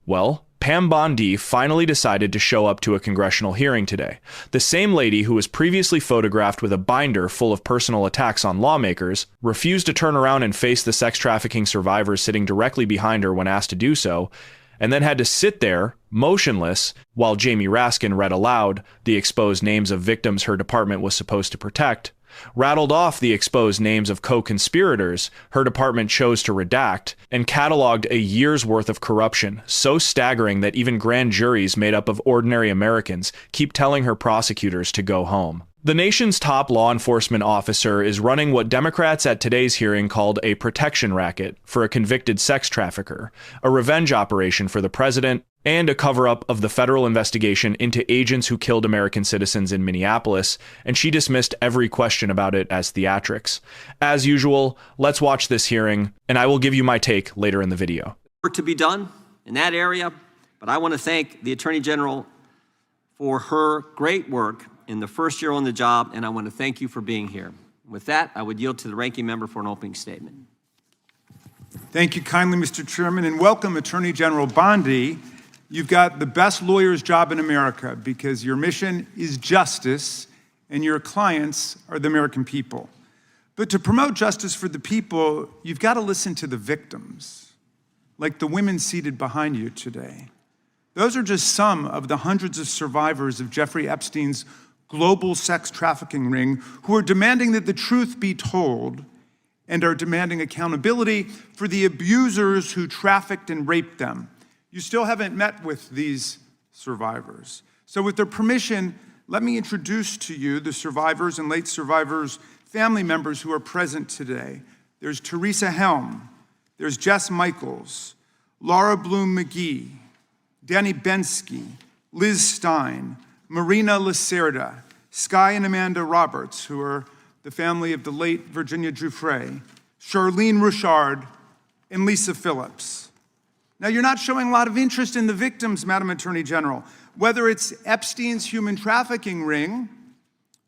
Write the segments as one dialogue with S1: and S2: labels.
S1: Well, Pam Bondi finally decided to show up to a congressional hearing today. The same lady who was previously photographed with a binder full of personal attacks on lawmakers refused to turn around and face the sex trafficking survivors sitting directly behind her when asked to do so, and then had to sit there, motionless, while Jamie Raskin read aloud the exposed names of victims her department was supposed to protect, rattled off the exposed names of co-conspirators her department chose to redact, and cataloged a year's worth of corruption so staggering that even grand juries made up of ordinary Americans keep telling her prosecutors to go home. The nation's top law enforcement officer is running what Democrats at today's hearing called a protection racket for a convicted sex trafficker, a revenge operation for the president, and a cover-up of the federal investigation into agents who killed American citizens in Minneapolis, and she dismissed every question about it as theatrics. As usual, let's watch this hearing, and I will give you my take later in the video.
S2: Work to be done in that area, but I want to thank the Attorney General for her great work in the first year on the job, and I want to thank you for being here. With that, I would yield to the ranking member for an opening statement.
S3: Thank you kindly, Mr. Chairman, and welcome, Attorney General Bondi. You've got the best lawyer's job in America because your mission is justice and your clients are the American people. But to promote justice for the people, you've got to listen to the victims, like the women seated behind you today. Those are just some of the hundreds of survivors of Jeffrey Epstein's global sex trafficking ring who are demanding that the truth be told and are demanding accountability for the abusers who trafficked and raped them. You still haven't met with these survivors. So with their permission, let me introduce to you the survivors and late survivors' family members who are present today. There's Teresa Helm, there's Jess Michaels, Laura Bloom McGee, Danny Bensky, Liz Stein, Marina Lacerda, Sky and Amanda Roberts, who are the family of the late Virginia Giuffre, Charlene Ruchard, and Lisa Phillips. Now, you're not showing a lot of interest in the victims, Madam Attorney General, whether it's Epstein's human trafficking ring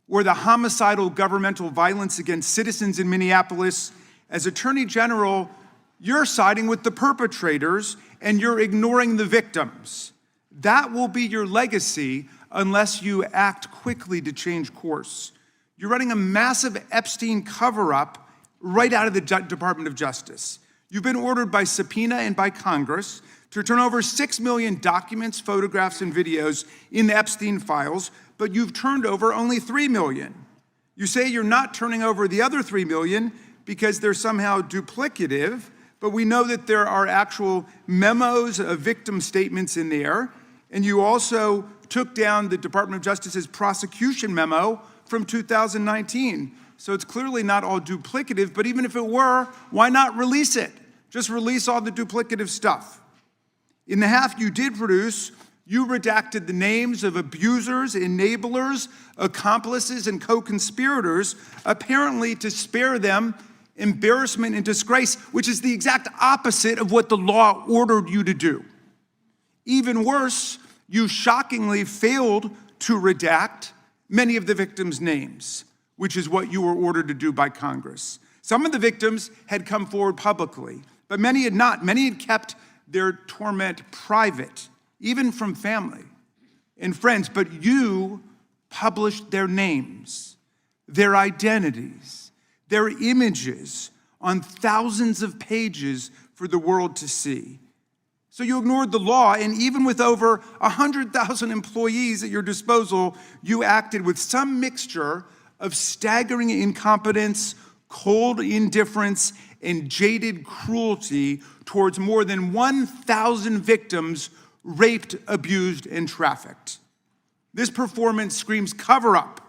S3: or the homicidal governmental violence against citizens in Minneapolis. As Attorney General, you're siding with the perpetrators and you're ignoring the victims. That will be your legacy unless you act quickly to change course. You're running a massive Epstein cover-up right out of the Department of Justice. You've been ordered by subpoena and by Congress to turn over 6 million documents, photographs, and videos in the Epstein files, but you've turned over only 3 million. You say you're not turning over the other 3 million because they're somehow duplicative, but we know that there are actual memos of victim statements in there, and you also took down the Department of Justice's prosecution memo from 2019. So it's clearly not all duplicative, but even if it were, why not release it? Just release all the duplicative stuff. In the half you did produce, you redacted the names of abusers, enablers, accomplices, and co-conspirators, apparently to spare them embarrassment and disgrace, which is the exact opposite of what the law ordered you to do. Even worse, you shockingly failed to redact many of the victims' names, which is what you were ordered to do by Congress. Some of the victims had come forward publicly, but many had not. Many had kept their torment private, even from family and friends, but you published their names, their identities, their images on thousands of pages for the world to see. So you ignored the law, and even with over 100,000 employees at your disposal, you acted with some mixture of staggering incompetence, cold indifference, and jaded cruelty towards more than 1,000 victims raped, abused, and trafficked. This performance screams cover-up.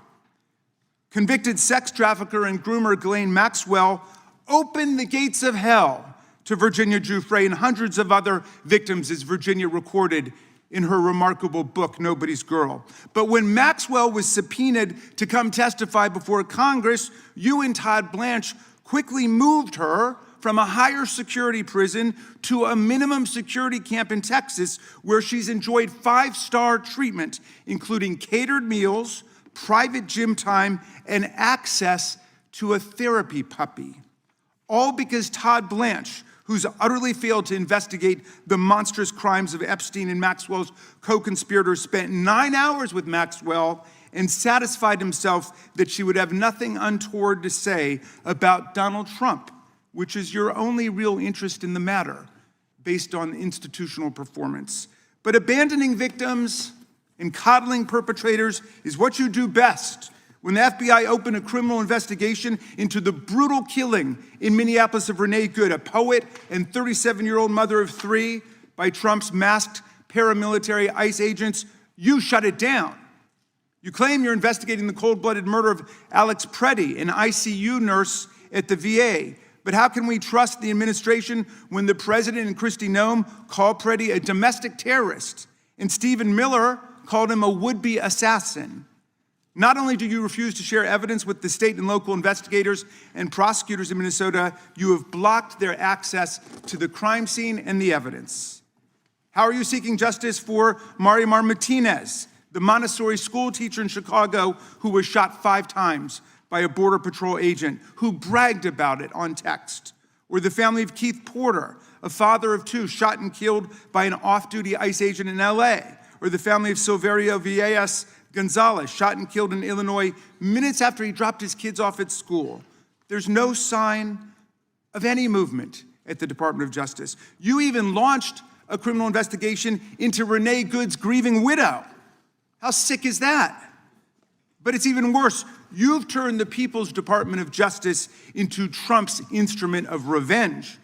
S3: Convicted sex trafficker and groomer Ghislaine Maxwell opened the gates of hell to Virginia Giuffre and hundreds of other victims, as Virginia recorded in her remarkable book, Nobody's Girl. But when Maxwell was subpoenaed to come testify before Congress, you and Todd Blanche quickly moved her from a higher security prison to a minimum security camp in Texas, where she's enjoyed 5-star treatment, including catered meals, private gym time, and access to a therapy puppy. All because Todd Blanche, who's utterly failed to investigate the monstrous crimes of Epstein and Maxwell's co-conspirators, spent 9 hours with Maxwell and satisfied himself that she would have nothing untoward to say about Donald Trump, which is your only real interest in the matter, based on institutional performance. But abandoning victims and coddling perpetrators is what you do best. When the FBI opened a criminal investigation into the brutal killing in Minneapolis of Renee Good, a poet and 37-year-old mother of 3, by Trump's masked paramilitary ICE agents, you shut it down. You claim you're investigating the cold-blooded murder of Alex Preddy, an ICU nurse at the VA. But how can we trust the administration when the president and Kristi Noem call Preddy a domestic terrorist and Stephen Miller called him a would-be assassin? Not only do you refuse to share evidence with the state and local investigators and prosecutors in Minnesota, you have blocked their access to the crime scene and the evidence. How are you seeking justice for Marimar Martinez, the Montessori school teacher in Chicago who was shot 5 times by a Border Patrol agent who bragged about it on text? Or the family of Keith Porter, a father of 2 shot and killed by an off-duty ICE agent in LA? Or the family of Silverio Villegas Gonzalez, shot and killed in Illinois minutes after he dropped his kids off at school? There's no sign of any movement at the Department of Justice. You even launched a criminal investigation into Renee Good's grieving widow. How sick is that? But it's even worse. You've turned the People's Department of Justice into Trump's instrument of revenge.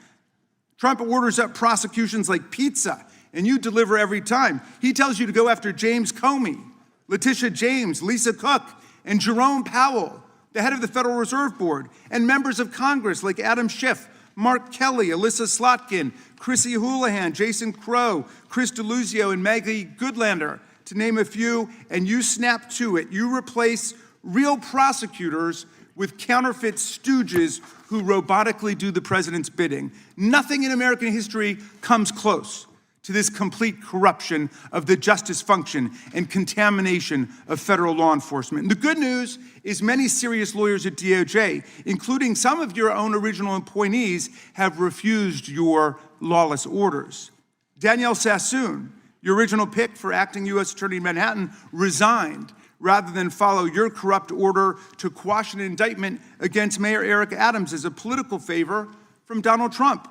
S3: Trump orders up prosecutions like pizza, and you deliver every time. He tells you to go after James Comey, Letitia James, Lisa Cook, and Jerome Powell, the head of the Federal Reserve Board, and members of Congress like Adam Schiff, Mark Kelly, Alyssa Slotkin, Chrissy Houlihan, Jason Crow, Chris DeLuzio, and Maggie Goodlander, to name a few, and you snap to it. You replace real prosecutors with counterfeit stooges who robotically do the president's bidding. Nothing in American history comes close to this complete corruption of the justice function and contamination of federal law enforcement. And the good news is many serious lawyers at DOJ, including some of your own original appointees, have refused your lawless orders. Danielle Sassoon, your original pick for acting U.S. Attorney in Manhattan, resigned rather than follow your corrupt order to quash an indictment against Mayor Eric Adams as a political favor from Donald Trump.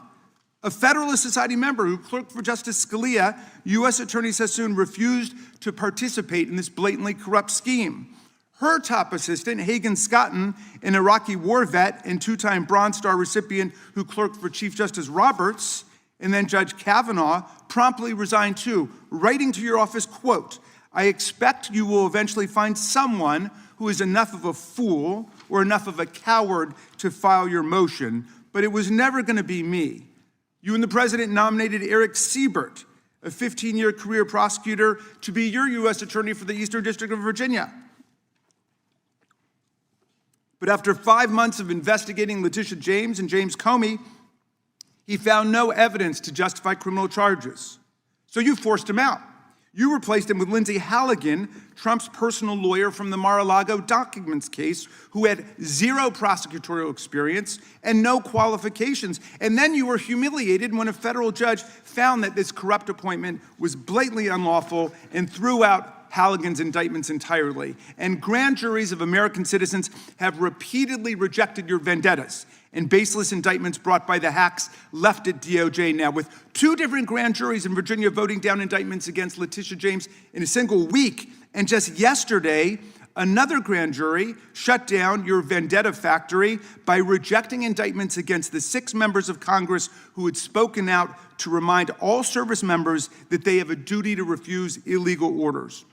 S3: A Federalist Society member who clerked for Justice Scalia, U.S. Attorney Sassoon, refused to participate in this blatantly corrupt scheme. Her top assistant, Hagan Scotten, an Iraqi war vet and 2-time Bronze Star recipient who clerked for Chief Justice Roberts and then Judge Kavanaugh, promptly resigned too, writing to your office, quote, "I expect you will eventually find someone who is enough of a fool or enough of a coward to file your motion, but it was never going to be me." You and the president nominated Eric Siebert, a 15-year career prosecutor, to be your U.S. attorney for the Eastern District of Virginia. But after 5 months of investigating Letitia James and James Comey, he found no evidence to justify criminal charges. So you forced him out. You replaced him with Lindsey Halligan, Trump's personal lawyer from the Mar-a-Lago documents case, who had 0 prosecutorial experience and no qualifications. And then you were humiliated when a federal judge found that this corrupt appointment was blatantly unlawful and threw out Halligan's indictments entirely. And grand juries of American citizens have repeatedly rejected your vendettas and baseless indictments brought by the hacks left at DOJ now, with 2 different grand juries in Virginia voting down indictments against Letitia James in a single week. And just yesterday, another grand jury shut down your vendetta factory by rejecting indictments against the 6 members of Congress who had spoken out to remind all service members that they have a duty to refuse illegal orders.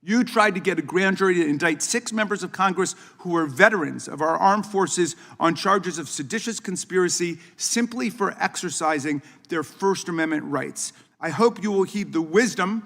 S3: You tried to get a grand jury to indict 6 members of Congress who are veterans of our armed forces on charges of seditious conspiracy simply for exercising their First Amendment rights. I hope you will heed the wisdom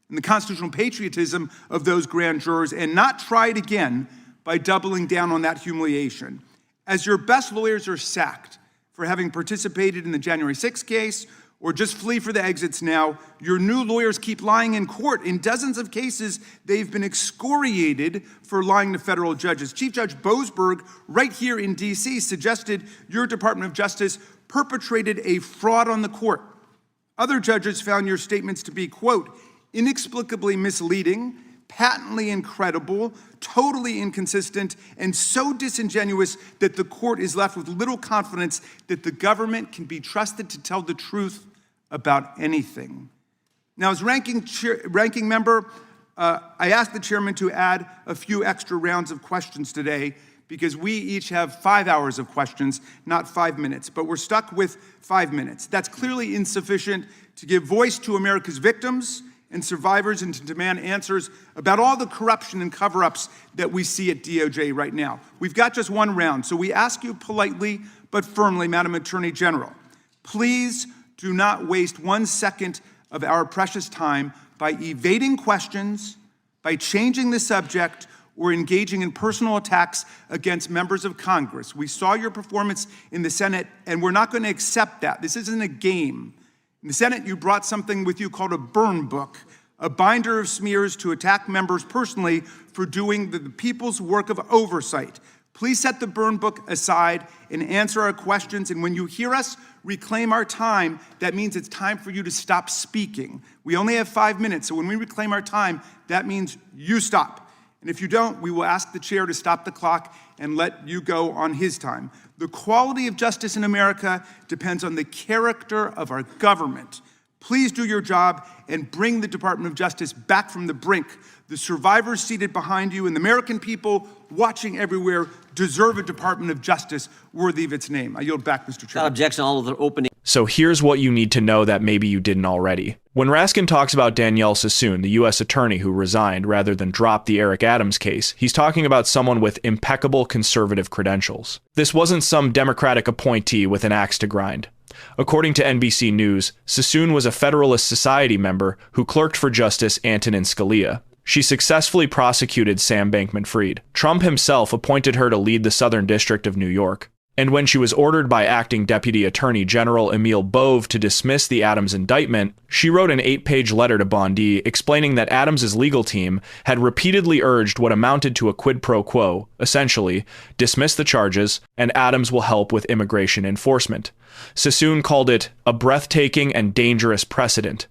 S3: and the constitutional patriotism of those grand jurors and not try it again by doubling down on that humiliation. As your best lawyers are sacked for having participated in the January 6th case or just flee for the exits now, your new lawyers keep lying in court. In dozens of cases, they've been excoriated for lying to federal judges. Chief Judge Boasberg, right here in D.C., suggested your Department of Justice perpetrated a fraud on the court. Other judges found your statements to be, quote, inexplicably misleading, patently incredible, totally inconsistent, and so disingenuous that the court is left with little confidence that the government can be trusted to tell the truth about anything. Now, as ranking member, I asked the chairman to add a few extra rounds of questions today because we each have 5 hours of questions, not 5 minutes, but we're stuck with 5 minutes. That's clearly insufficient to give voice to America's victims and survivors and to demand answers about all the corruption and cover-ups that we see at DOJ right now. We've got just one round, so we ask you politely but firmly, Madam Attorney General, please do not waste 1 second of our precious time by evading questions, by changing the subject, or engaging in personal attacks against members of Congress. We saw your performance in the Senate, and we're not going to accept that. This isn't a game. In the Senate, you brought something with you called a burn book, a binder of smears to attack members personally for doing the people's work of oversight. Please set the burn book aside and answer our questions. And when you hear us reclaim our time, that means it's time for you to stop speaking. We only have 5 minutes, so when we reclaim our time, that means you stop. And if you don't, we will ask the chair to stop the clock and let you go on his time. The quality of justice in America depends on the character of our government. Please do your job and bring the Department of Justice back from the brink. The survivors seated behind you and the American people watching everywhere deserve a Department of Justice worthy of its name. I yield back, Mr. Chair.
S2: Without objection, all of the opening.
S1: So here's what you need to know that maybe you didn't already. When Raskin talks about Danielle Sassoon, the U.S. attorney who resigned rather than dropped the Eric Adams case, he's talking about someone with impeccable conservative credentials. This wasn't some Democratic appointee with an axe to grind. According to NBC News, Sassoon was a Federalist Society member who clerked for Justice Antonin Scalia. She successfully prosecuted Sam Bankman-Fried. Trump himself appointed her to lead the Southern District of New York. And when she was ordered by acting Deputy Attorney General Emil Bove to dismiss the Adams indictment, she wrote an 8-page letter to Bondi explaining that Adams's legal team had repeatedly urged what amounted to a quid pro quo, essentially, dismiss the charges, and Adams will help with immigration enforcement. Sassoon called it a breathtaking and dangerous precedent.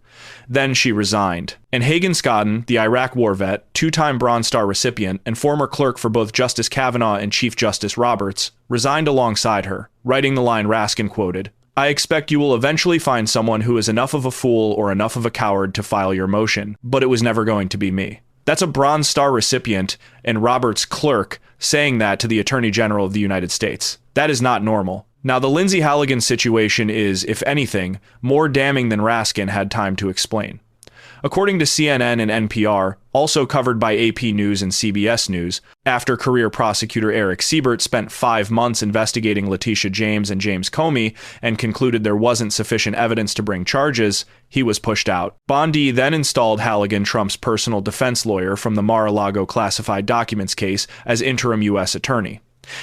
S1: Then she resigned. And Hagan Scotten, the Iraq war vet, 2-time Bronze Star recipient, and former clerk for both Justice Kavanaugh and Chief Justice Roberts, resigned alongside her, writing the line Raskin quoted, "I expect you will eventually find someone who is enough of a fool or enough of a coward to file your motion, but it was never going to be me." That's a Bronze Star recipient and Roberts' clerk saying that to the Attorney General of the United States. That is not normal. Now, the Lindsey Halligan situation is, if anything, more damning than Raskin had time to explain. According to CNN and NPR, also covered by AP News and CBS News, after career prosecutor Eric Siebert spent 5 months investigating Letitia James and James Comey and concluded there wasn't sufficient evidence to bring charges, he was pushed out. Bondi then installed Halligan, Trump's personal defense lawyer from the Mar-a-Lago classified documents case, as interim U.S. attorney.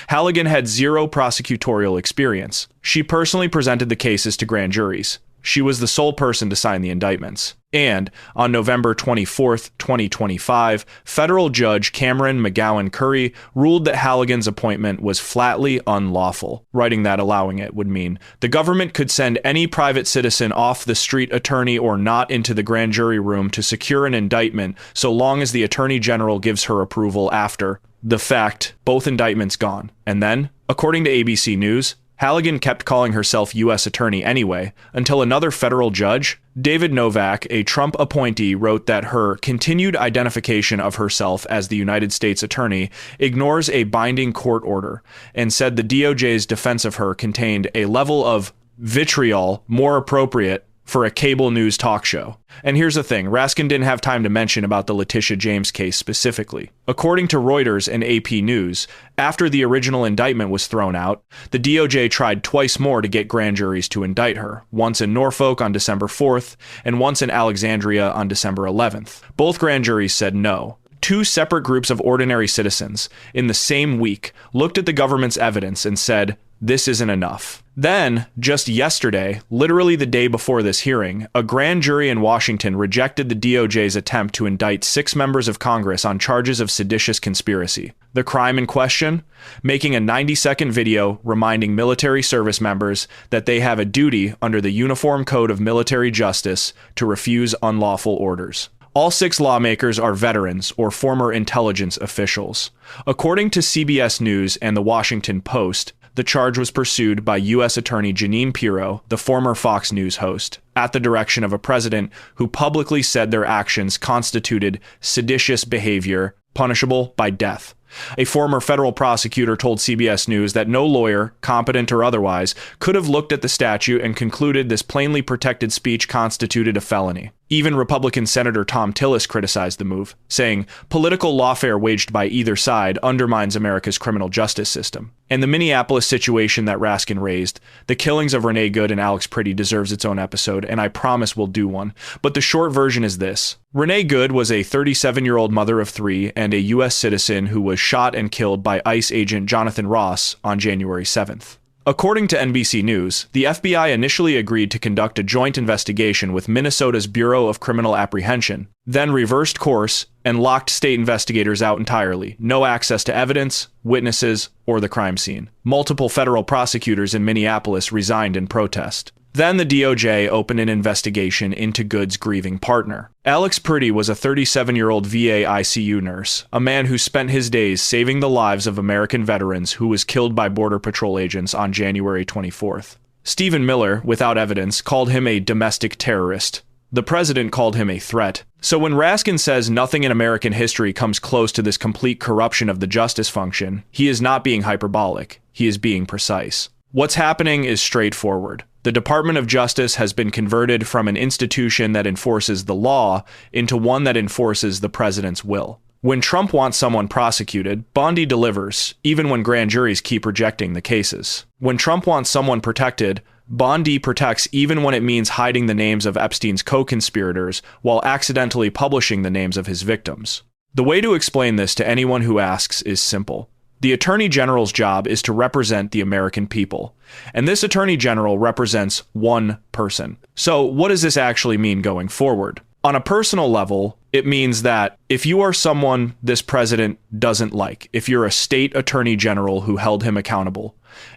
S1: Halligan had zero prosecutorial experience. She personally presented the cases to grand juries. She was the sole person to sign the indictments. And on November 24, 2025, federal judge Cameron McGowan Curry ruled that Halligan's appointment was flatly unlawful. Writing that allowing it would mean the government could send any private citizen off the street attorney or not into the grand jury room to secure an indictment so long as the attorney general gives her approval after the fact, both indictments gone. And then, according to ABC News, Halligan kept calling herself U.S. attorney anyway, until another federal judge, David Novak, a Trump appointee, wrote that her continued identification of herself as the United States attorney ignores a binding court order, and said the DOJ's defense of her contained a level of vitriol more appropriate for a cable news talk show. And here's the thing, Raskin didn't have time to mention about the Letitia James case specifically. According to Reuters and AP News, after the original indictment was thrown out, the DOJ tried twice more to get grand juries to indict her, once in Norfolk on December 4th and once in Alexandria on December 11th. Both grand juries said no. 2 separate groups of ordinary citizens in the same week looked at the government's evidence and said, this isn't enough. Then, just yesterday, literally the day before this hearing, a grand jury in Washington rejected the DOJ's attempt to indict 6 members of Congress on charges of seditious conspiracy. The crime in question? Making a 90-second video reminding military service members that they have a duty under the Uniform Code of Military Justice to refuse unlawful orders. All 6 lawmakers are veterans or former intelligence officials. According to CBS News and The Washington Post, the charge was pursued by U.S. Attorney Jeanine Pirro, the former Fox News host, at the direction of a president who publicly said their actions constituted seditious behavior punishable by death. A former federal prosecutor told CBS News that no lawyer, competent or otherwise, could have looked at the statute and concluded this plainly protected speech constituted a felony. Even Republican Senator Thom Tillis criticized the move, saying, "Political lawfare waged by either side undermines America's criminal justice system." And the Minneapolis situation that Raskin raised, the killings of Renee Good and Alex Pretty deserves its own episode, and I promise we'll do one. But the short version is this. Renee Good was a 37-year-old mother of 3 and a U.S. citizen who was shot and killed by ICE agent Jonathan Ross on January 7th. According to NBC News, the FBI initially agreed to conduct a joint investigation with Minnesota's Bureau of Criminal Apprehension, then reversed course and locked state investigators out entirely. No access to evidence, witnesses, or the crime scene. Multiple federal prosecutors in Minneapolis resigned in protest. Then the DOJ opened an investigation into Good's grieving partner. Alex Pretty was a 37-year-old VA ICU nurse, a man who spent his days saving the lives of American veterans who was killed by Border Patrol agents on January 24th. Stephen Miller, without evidence, called him a domestic terrorist. The president called him a threat. So when Raskin says nothing in American history comes close to this complete corruption of the justice function, he is not being hyperbolic. He is being precise. What's happening is straightforward. The Department of Justice has been converted from an institution that enforces the law into one that enforces the president's will. When Trump wants someone prosecuted, Bondi delivers, even when grand juries keep rejecting the cases. When Trump wants someone protected, Bondi protects even when it means hiding the names of Epstein's co-conspirators while accidentally publishing the names of his victims. The way to explain this to anyone who asks is simple. The Attorney General's job is to represent the American people, and this Attorney General represents one person. So what does this actually mean going forward? On a personal level, it means that if you are someone this president doesn't like, if you're a state attorney general who held him accountable,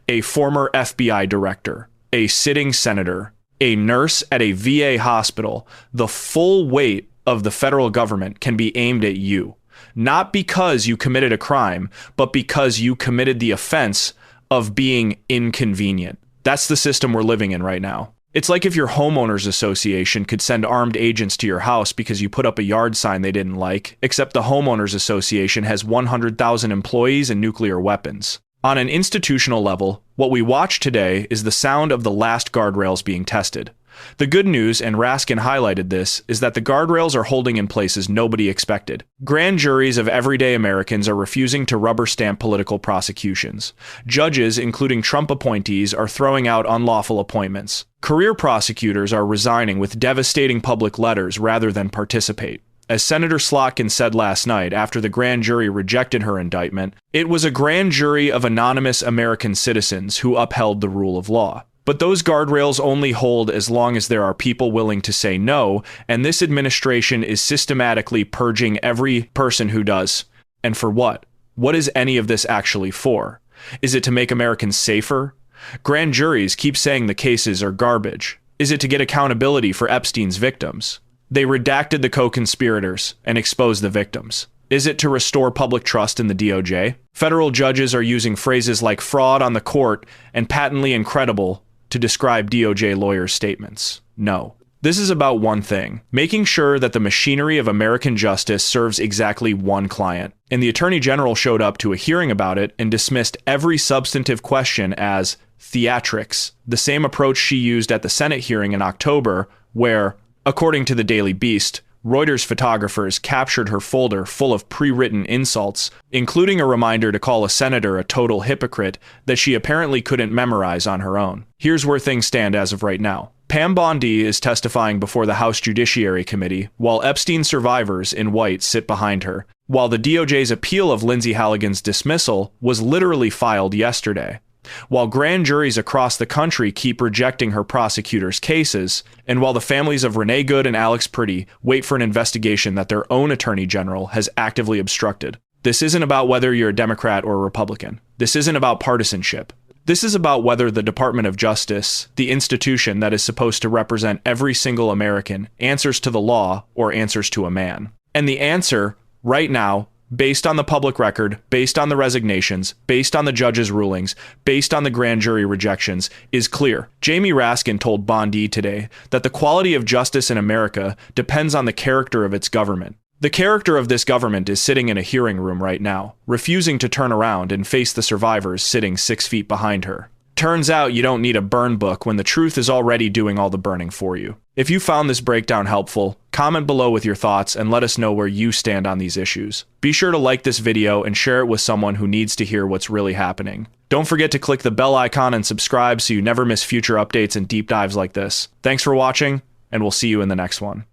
S1: a former FBI director, a sitting senator, a nurse at a VA hospital, the full weight of the federal government can be aimed at you. Not because you committed a crime, but because you committed the offense of being inconvenient. That's the system we're living in right now. It's like if your homeowners association could send armed agents to your house because you put up a yard sign they didn't like, except the homeowners association has 100,000 employees and nuclear weapons. On an institutional level, what we watch today is the sound of the last guardrails being tested. The good news, and Raskin highlighted this, is that the guardrails are holding in places nobody expected. Grand juries of everyday Americans are refusing to rubber stamp political prosecutions. Judges, including Trump appointees, are throwing out unlawful appointments. Career prosecutors are resigning with devastating public letters rather than participate. As Senator Scotten said last night after the grand jury rejected her indictment, it was a grand jury of anonymous American citizens who upheld the rule of law. But those guardrails only hold as long as there are people willing to say no, and this administration is systematically purging every person who does. And for what? What is any of this actually for? Is it to make Americans safer? Grand juries keep saying the cases are garbage. Is it to get accountability for Epstein's victims? They redacted the co-conspirators and exposed the victims. Is it to restore public trust in the DOJ? Federal judges are using phrases like fraud on the court and patently incredible to describe DOJ lawyers' statements. No. This is about one thing, making sure that the machinery of American justice serves exactly one client. And the Attorney General showed up to a hearing about it and dismissed every substantive question as theatrics, the same approach she used at the Senate hearing in October, where, according to the Daily Beast, Reuters photographers captured her folder full of pre-written insults, including a reminder to call a senator a total hypocrite that she apparently couldn't memorize on her own. Here's where things stand as of right now. Pam Bondi is testifying before the House Judiciary Committee, while Epstein survivors in white sit behind her, while the DOJ's appeal of Lindsey Halligan's dismissal was literally filed yesterday. While grand juries across the country keep rejecting her prosecutors' cases, and while the families of Renee Good and Alex Priddy wait for an investigation that their own attorney general has actively obstructed. This isn't about whether you're a Democrat or a Republican. This isn't about partisanship. This is about whether the Department of Justice, the institution that is supposed to represent every single American, answers to the law or answers to a man. And the answer, right now, based on the public record, based on the resignations, based on the judge's rulings, based on the grand jury rejections, is clear. Jamie Raskin told Bondi today that the quality of justice in America depends on the character of its government. The character of this government is sitting in a hearing room right now, refusing to turn around and face the survivors sitting 6 feet behind her. Turns out you don't need a burn book when the truth is already doing all the burning for you. If you found this breakdown helpful, comment below with your thoughts and let us know where you stand on these issues. Be sure to like this video and share it with someone who needs to hear what's really happening. Don't forget to click the bell icon and subscribe so you never miss future updates and deep dives like this. Thanks for watching, and we'll see you in the next one.